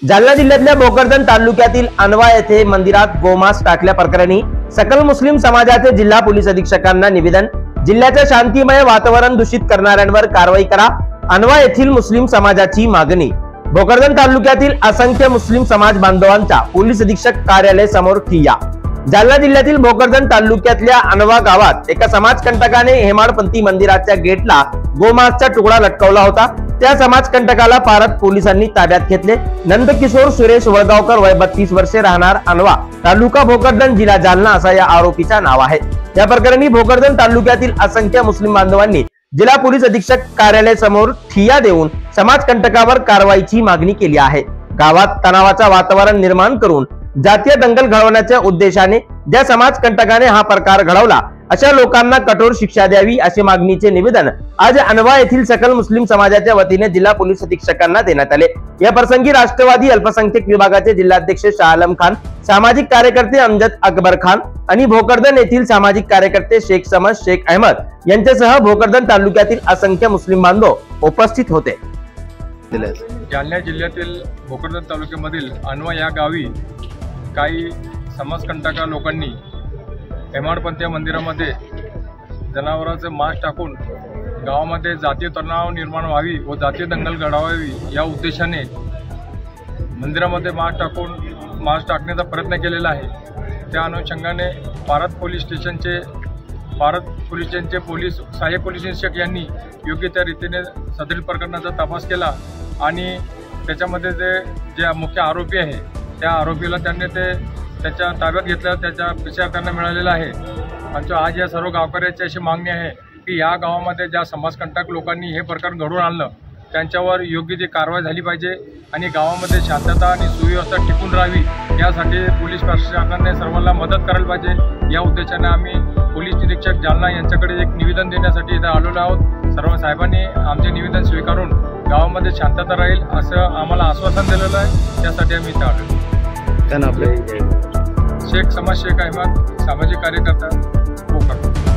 जालना जिल्ह्यातल्या भोकरदन तालुक्यातील अनवा येथे मंदिरात गोमांस टाकल्या प्रकरणी सकल मुस्लिम समाजाचे जिल्हा पोलीस अधीक्षकांना निवेदन। जिल्ह्याचे शांतिमय वातावरण दूषित करणाऱ्यांवर कारवाई करा, अनवा येथील मुस्लिम समाजाची मागणी। भोकरदन तालुक्यातील असंख्य मुस्लिम समाज बांधवांचा पोलीस अधीक्षक कार्यालय समोर ठिय्या। जालना जिल्ह्यातील भोकरदन तालुक्यातल्या अनवा गावात एका समाजकंटकाने हेमाडपंथी मंदिराच्या गेटला गोमांसचा तुकडा लटकवला होता। त्या समाजकंटकाला पारत पोलिसांनी ताब्यात घेतले। नंदकिशोर सुरेश वळगावकर वय 32 वर्षे, राहणार अनवा, तालुका भोकरदन, जिल्हा जालना असा या आरोपीचा नाव आहे। या प्रकरणी भोकरदन तालुक्यातील असंख्य मुस्लिम बांधवांनी जिल्हा पोलीस अधीक्षक कार्यालय समोर ठिय्या देऊन समाजकंटकावर कारवाईची मागणी केली आहे। गावात तणावाचा वातावरण निर्माण करून जातीय दंगल घडवण्याच्या उद्देशाने ज्या समाजकंटकाने हा प्रकार घडवला अशा लोकांना कठोर शिक्षा द्यावी अशी मागणीचे निवेदन आज अनवा येथील सकल मुस्लिम समाजाच्या वतीने जिल्हा पोलीस अधीक्षकांना देण्यात आले। या प्रसंगी राष्ट्रवादी अल्पसंख्याक विभागाचे जिल्हाध्यक्ष शाह आलम खान, सामाजिक कार्यकर्ते अमजद अकबर खान आणि भोकरदन येथील सामाजिक कार्यकर्ते शेख समद शेख अहमद यांच्यासह भोकरदन तालुक्यातील असंख्य मुस्लिम बांधव उपस्थित होते। जालना जिल्ह्यातील भोकरदन तालुक्यामधील अनवा या गावी काही समाजकंटका लोकांनी हेमाडपंथी मंदिरामध्ये जनावरांचे मांस टाकून गावामध्ये जातीय तणाव निर्माण व्हावी व जातीय दंगल घडवावी या उद्देशाने मंदिरामध्ये मांस टाकण्याचा प्रयत्न केलेला आहे। त्या अनुषंगाने पारत पोलीस स्टेशनचे सहाय्यक पोलीस निरीक्षक यांनी योग्य त्या रीतीने सदरील प्रकरणाचा तपास केला आणि त्याच्यामध्ये जे मुख्य आरोपी आहे त्या आरोपीला त्यांनी त्याच्या ताब्यात घेतलं, त्याचा विचार त्यांना मिळालेला आहे। आमच्या आज या सर्व गावकऱ्यांची अशी मागणी आहे की या गावामध्ये ज्या समाजकंटक लोकांनी हे प्रकार घडवून आणलं त्यांच्यावर योग्य ती कारवाई झाली पाहिजे आणि गावामध्ये शांतता आणि सुव्यवस्था टिकून राहावी यासाठी पोलीस प्रशासनाने सर्वांना मदत करायला पाहिजे। या उद्देशाने आम्ही पोलीस निरीक्षक जालना यांच्याकडे एक निवेदन देण्यासाठी इथं आलेलो आहोत। सर्व साहेबांनी आमचे निवेदन स्वीकारून गावामध्ये शांतता राहील असं आम्हाला आश्वासन दिलेलं आहे, त्यासाठी आम्ही इथं आलो। शेख समद शेख अहमद, सामाजिक कार्यकर्ता भोकरदन।